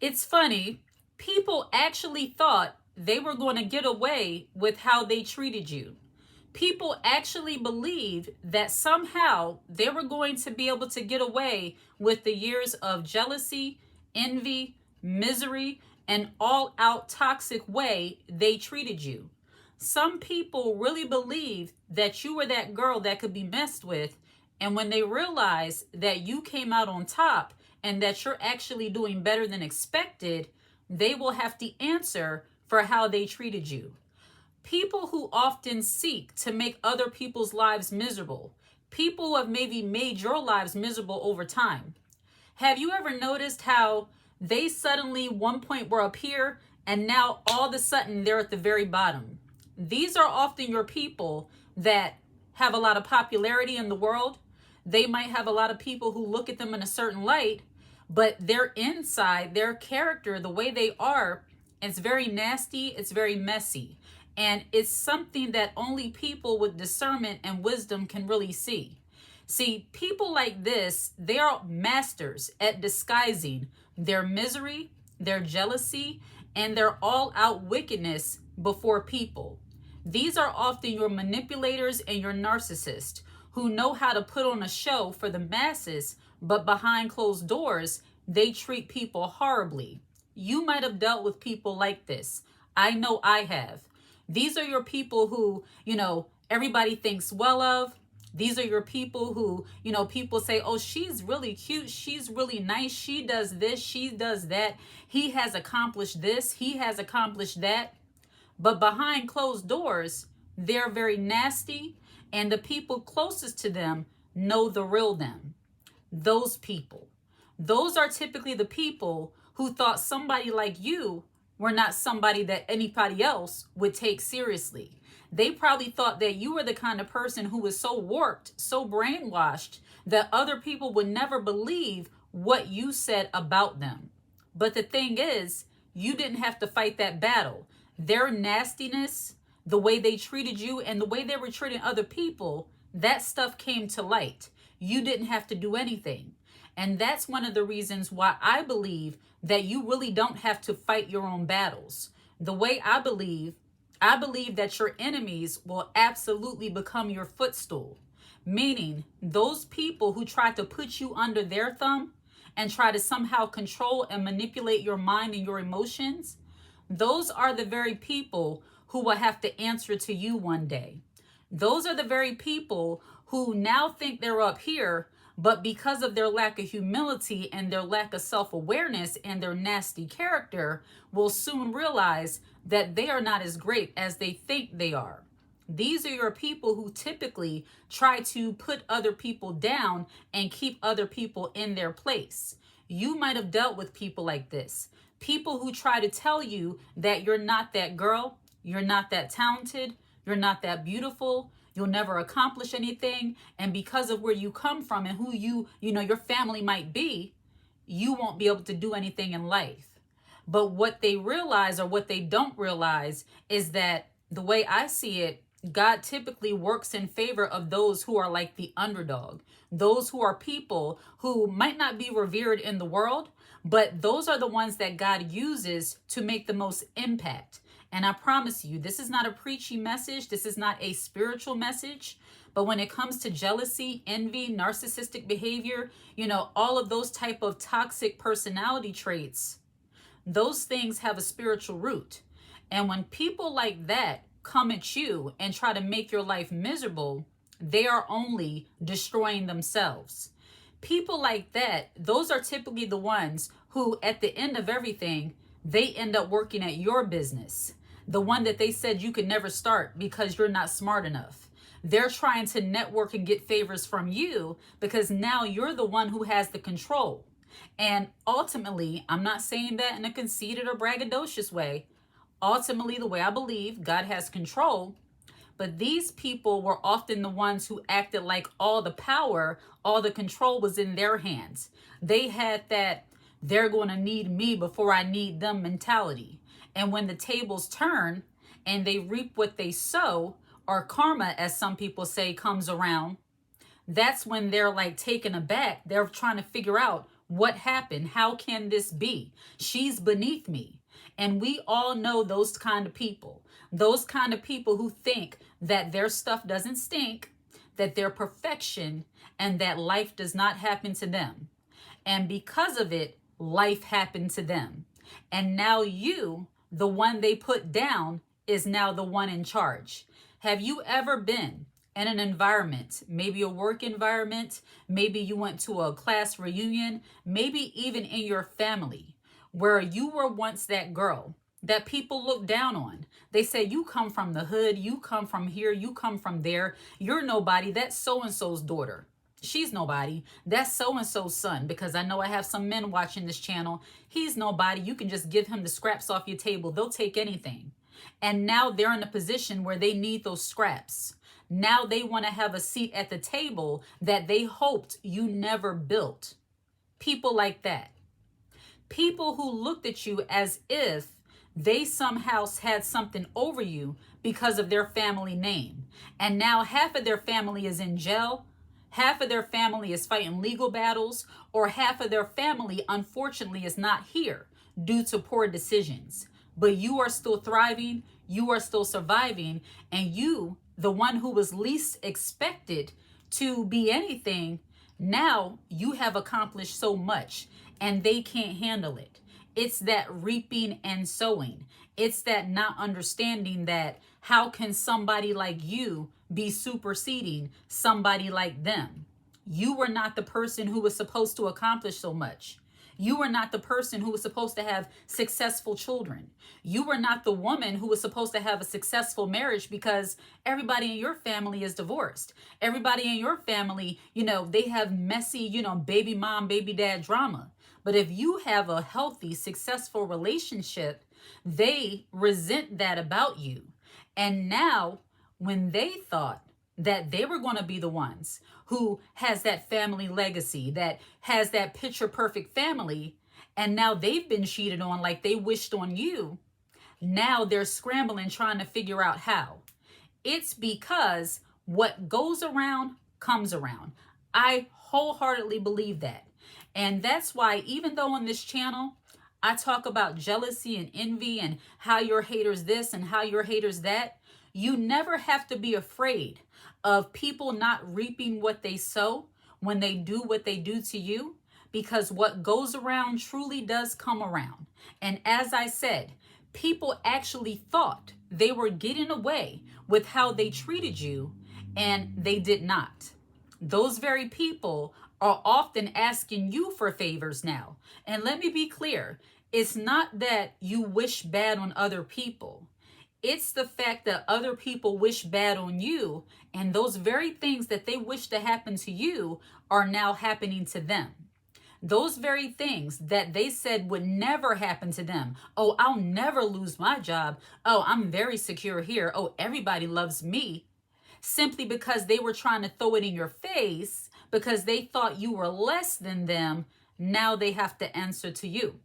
It's funny, people actually thought they were going to get away with how they treated you. People actually believed that somehow they were going to be able to get away with the years of jealousy, envy, misery, and all out toxic way they treated you. Some people really believed that you were that girl that could be messed with. And when they realized that you came out on top and that you're actually doing better than expected, they will have to answer for how they treated you. People who often seek to make other people's lives miserable, people who have maybe made your lives miserable over time. Have you ever noticed how they suddenly one point were up here and now all of a sudden they're at the very bottom? These are often your people that have a lot of popularity in the world. They might have a lot of people who look at them in a certain light, but their inside, their character, the way they are, it's very nasty, it's very messy. And it's something that only people with discernment and wisdom can really see. See, people like this, they are masters at disguising their misery, their jealousy, and their all-out wickedness before people. These are often your manipulators and your narcissists who know how to put on a show for the masses, but behind closed doors, they treat people horribly. You might have dealt with people like this. I know I have. These are your people who, everybody thinks well of. These are your people who, people say, oh, she's really cute. She's really nice. She does this. She does that. He has accomplished this. He has accomplished that. But behind closed doors, they're very nasty. And the people closest to them know the real them. Those people. Those are typically the people who thought somebody like you were not somebody that anybody else would take seriously. They probably thought that you were the kind of person who was so warped, so brainwashed, that other people would never believe what you said about them. But the thing is, you didn't have to fight that battle. Their nastiness, the way they treated you, and the way they were treating other people, that stuff came to light. You didn't have to do anything. And that's one of the reasons why I believe that you really don't have to fight your own battles. The way I believe that your enemies will absolutely become your footstool. Meaning, those people who try to put you under their thumb and try to somehow control and manipulate your mind and your emotions, those are the very people who will have to answer to you one day. Those are the very people who now think they're up here, but because of their lack of humility and their lack of self-awareness and their nasty character, will soon realize that they are not as great as they think they are. These are your people who typically try to put other people down and keep other people in their place. You might have dealt with people like this. People who try to tell you that you're not that girl, you're not that talented, you're not that beautiful, you'll never accomplish anything, and because of where you come from and who your family might be, you won't be able to do anything in life. But what they realize, or what they don't realize, is that the way I see it, God typically works in favor of those who are like the underdog, those who are people who might not be revered in the world, but those are the ones that God uses to make the most impact. And I promise you, this is not a preachy message. This is not a spiritual message. But when it comes to jealousy, envy, narcissistic behavior, all of those type of toxic personality traits, those things have a spiritual root. And when people like that come at you and try to make your life miserable, they are only destroying themselves. People like that, those are typically the ones who, at the end of everything, they end up working at your business. The one that they said you could never start because you're not smart enough. They're trying to network and get favors from you because now you're the one who has the control. And ultimately, I'm not saying that in a conceited or braggadocious way. Ultimately, the way I believe, God has control. But these people were often the ones who acted like all the power, all the control was in their hands. They had that they're going to need me before I need them mentality. And when the tables turn and they reap what they sow, or karma, as some people say, comes around, that's when they're like taken aback. They're trying to figure out, What happened? How can this be? She's beneath me. And we all know those kind of people. Those kind of people who think that their stuff doesn't stink, that they're perfection, and that life does not happen to them. And because of it, life happened to them. And now you, the one they put down, is now the one in charge. Have you ever been in an environment, maybe a work environment, maybe you went to a class reunion, maybe even in your family, where you were once that girl that people look down on? They say, you come from the hood, you come from here, you come from there, you're nobody, that's so-and-so's daughter. She's nobody. That's so-and-so's son, because I know I have some men watching this channel. He's nobody. You can just give him the scraps off your table. They'll take anything. And now they're in a position where they need those scraps. Now they want to have a seat at the table that they hoped you never built. People like that. People who looked at you as if they somehow had something over you because of their family name. And now half of their family is in jail. Half of their family is fighting legal battles, or half of their family, unfortunately, is not here due to poor decisions. But you are still thriving, you are still surviving, and you, the one who was least expected to be anything, now you have accomplished so much, and they can't handle it. It's that reaping and sowing. It's that not understanding that how can somebody like you be superseding somebody like them? You were not the person who was supposed to accomplish so much. You were not the person who was supposed to have successful children. You were not the woman who was supposed to have a successful marriage, because everybody in your family is divorced. Everybody in your family, they have messy, baby mom, baby dad drama. But if you have a healthy, successful relationship, they resent that about you. And now, when they thought that they were going to be the ones who has that family legacy, that has that picture perfect family, and now they've been cheated on like they wished on you, now they're scrambling trying to figure out how. It's because what goes around comes around. I wholeheartedly believe that. And that's why, even though on this channel, I talk about jealousy and envy and how your haters this and how your haters that, you never have to be afraid of people not reaping what they sow when they do what they do to you, because what goes around truly does come around. And as I said, people actually thought they were getting away with how they treated you, and they did not. Those very people are often asking you for favors now. And let me be clear, it's not that you wish bad on other people. It's the fact that other people wish bad on you, and those very things that they wish to happen to you are now happening to them. Those very things that they said would never happen to them. Oh, I'll never lose my job. Oh, I'm very secure here. Oh, everybody loves me. Simply because they were trying to throw it in your face, because they thought you were less than them, now they have to answer to you.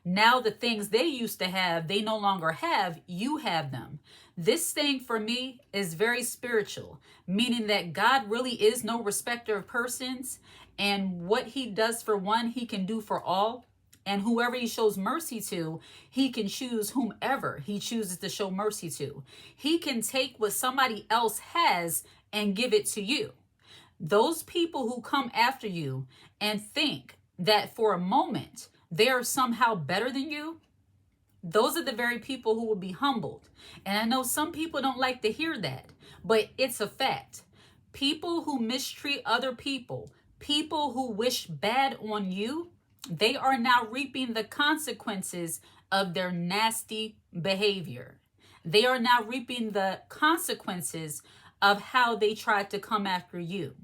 Now the things they used to have, they no longer have, you have them. This thing for me is very spiritual, meaning that God really is no respecter of persons, and what he does for one, he can do for all. And whoever he shows mercy to, he can choose whomever he chooses to show mercy to. He can take what somebody else has and give it to you. Those people who come after you and think that for a moment they are somehow better than you, those are the very people who will be humbled. And I know some people don't like to hear that, but it's a fact. People who mistreat other people, people who wish bad on you, they are now reaping the consequences of their nasty behavior. They are now reaping the consequences of how they tried to come after you.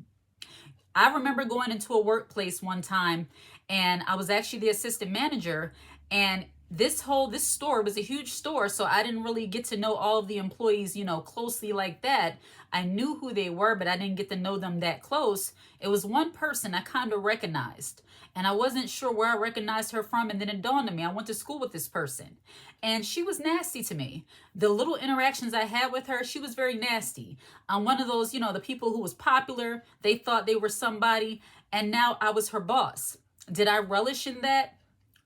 I remember going into a workplace one time, and I was actually the assistant manager, and this store was a huge store, so I didn't really get to know all of the employees, closely like that. I knew who they were, but I didn't get to know them that close. It was one person I kind of recognized, and I wasn't sure where I recognized her from, and then it dawned on me, I went to school with this person, and she was nasty to me. The little interactions I had with her, she was very nasty. I'm one of those, the people who was popular, they thought they were somebody, and now I was her boss. Did I relish in that?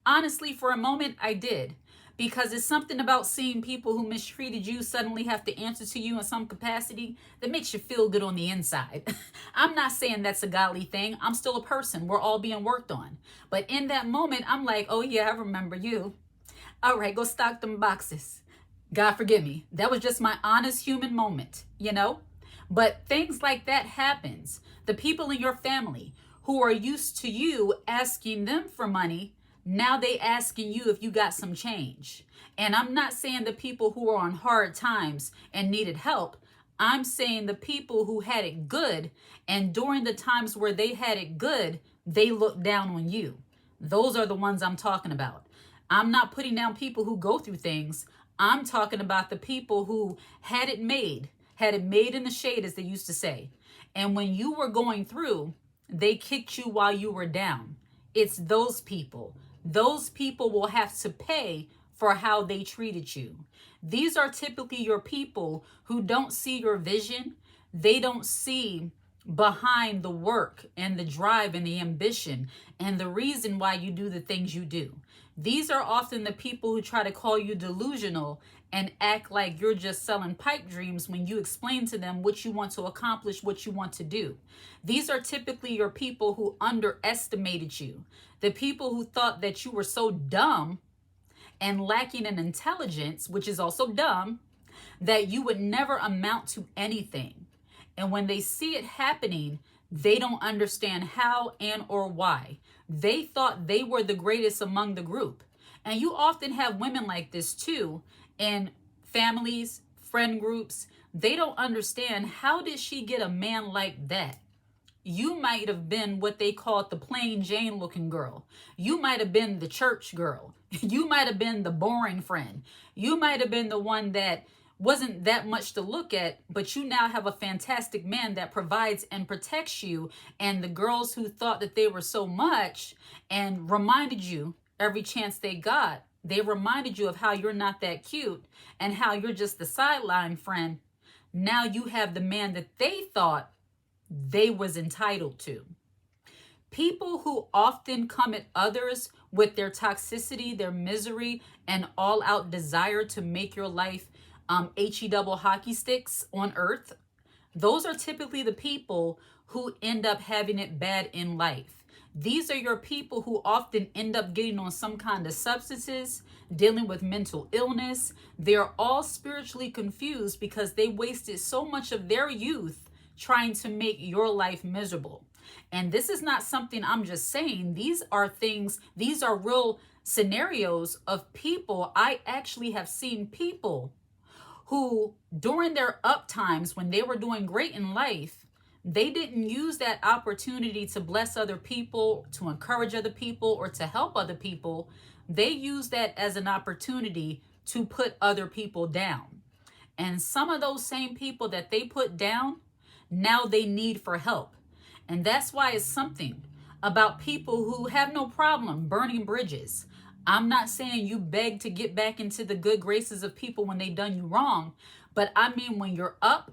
Honestly, for a moment, I did. Because it's something about seeing people who mistreated you suddenly have to answer to you in some capacity that makes you feel good on the inside. I'm not saying that's a godly thing. I'm still a person. We're all being worked on. But in that moment, I'm like, oh yeah, I remember you. All right, go stock them boxes. God forgive me. That was just my honest human moment, you know? But things like that happens. The people in your family who are used to you asking them for money, now they asking you if you got some change. And I'm not saying the people who are on hard times and needed help. I'm saying the people who had it good, and during the times where they had it good, they looked down on you. Those are the ones I'm talking about. I'm not putting down people who go through things. I'm talking about the people who had it made in the shade, as they used to say. And when you were going through, they kicked you while you were down. It's those people. Those people will have to pay for how they treated you. These are typically your people who don't see your vision. They don't see behind the work and the drive and the ambition and the reason why you do the things you do. These are often the people who try to call you delusional and act like you're just selling pipe dreams when you explain to them what you want to accomplish, what you want to do. These are typically your people who underestimated you, the people who thought that you were so dumb and lacking in intelligence, which is also dumb, that you would never amount to anything. And when they see it happening, they don't understand how and or why. They thought they were the greatest among the group. And you often have women like this too in families, friend groups. They don't understand, how did she get a man like that? You might have been what they called the plain Jane looking girl. You might have been the church girl. You might have been the boring friend. You might have been the one that wasn't that much to look at, but you now have a fantastic man that provides and protects you. And the girls who thought that they were so much and reminded you every chance they got, they reminded you of how you're not that cute and how you're just the sideline friend. Now you have the man that they thought they was entitled to. People who often come at others with their toxicity, their misery, and all-out desire to make your life HE double hockey sticks on earth, those are typically the people who end up having it bad in life. These are your people who often end up getting on some kind of substances, dealing with mental illness. They're all spiritually confused because they wasted so much of their youth trying to make your life miserable. And this is not something I'm just saying. These are things, these are real scenarios of people. I actually have seen people who, during their up times when they were doing great in life, they didn't use that opportunity to bless other people, to encourage other people, or to help other people. They used that as an opportunity to put other people down. And some of those same people that they put down, now they need for help. And that's why it's something about people who have no problem burning bridges. I'm not saying you beg to get back into the good graces of people when they've done you wrong, but I mean, when you're up,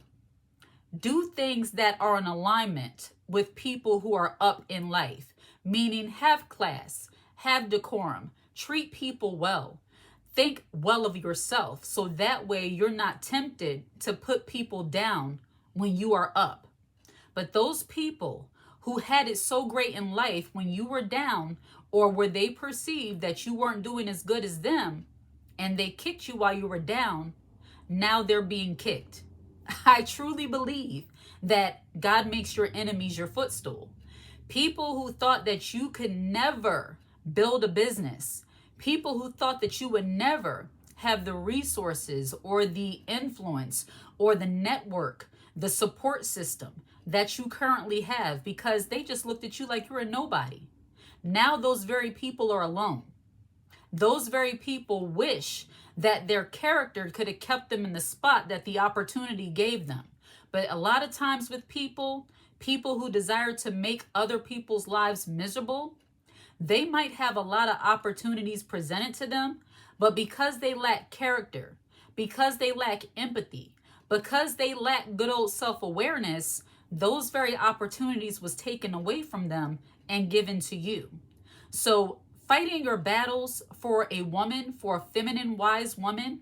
do things that are in alignment with people who are up in life, meaning have class, have decorum, treat people well, think well of yourself, so that way you're not tempted to put people down when you are up. But those people who had it so great in life when you were down, or where they perceived that you weren't doing as good as them, and they kicked you while you were down, now they're being kicked. I truly believe that God makes your enemies your footstool. People who thought that you could never build a business, people who thought that you would never have the resources or the influence or the network, the support system that you currently have, because they just looked at you like you're a nobody. Now those very people are alone. Those very people wish that their character could have kept them in the spot that the opportunity gave them. But a lot of times with people who desire to make other people's lives miserable, they might have a lot of opportunities presented to them, but because they lack character, because they lack empathy, because they lack good old self-awareness, those very opportunities was taken away from them and given to you. So fighting your battles for a woman, for a feminine, wise woman,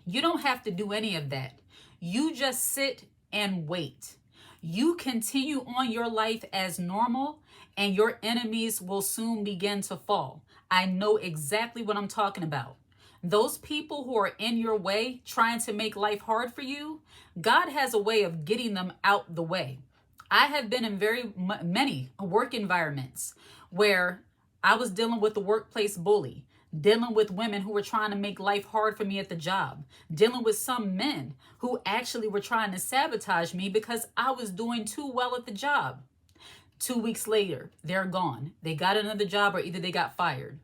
you don't have to do any of that. You just sit and wait. You continue on your life as normal, and your enemies will soon begin to fall. I know exactly what I'm talking about. Those people who are in your way, trying to make life hard for you, God has a way of getting them out the way. I have been in many work environments where I was dealing with the workplace bully, dealing with women who were trying to make life hard for me at the job, dealing with some men who actually were trying to sabotage me because I was doing too well at the job. 2 weeks later, they're gone. They got another job, or either they got fired.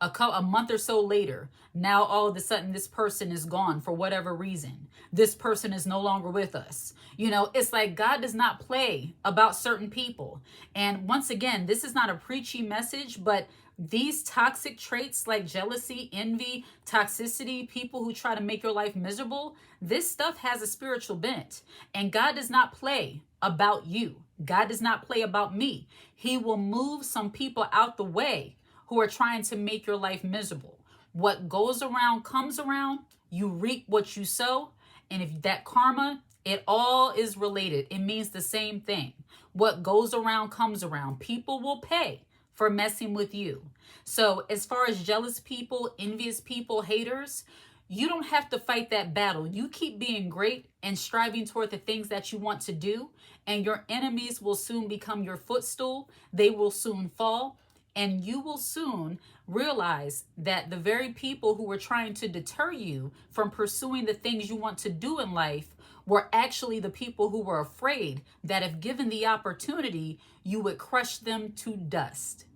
A month or so later, now all of a sudden this person is gone for whatever reason. This person is no longer with us. It's like God does not play about certain people. And once again, this is not a preachy message, but these toxic traits like jealousy, envy, toxicity, people who try to make your life miserable, this stuff has a spiritual bent. And God does not play about you. God does not play about me. He will move some people out the way who are trying to make your life miserable. What goes around comes around. You reap what you sow. And if that karma, it all is related. It means the same thing. What goes around comes around. People will pay for messing with you. So as far as jealous people, envious people, haters, you don't have to fight that battle. You keep being great and striving toward the things that you want to do, and your enemies will soon become your footstool. They will soon fall. And you will soon realize that the very people who were trying to deter you from pursuing the things you want to do in life were actually the people who were afraid that if given the opportunity, you would crush them to dust.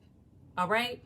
All right?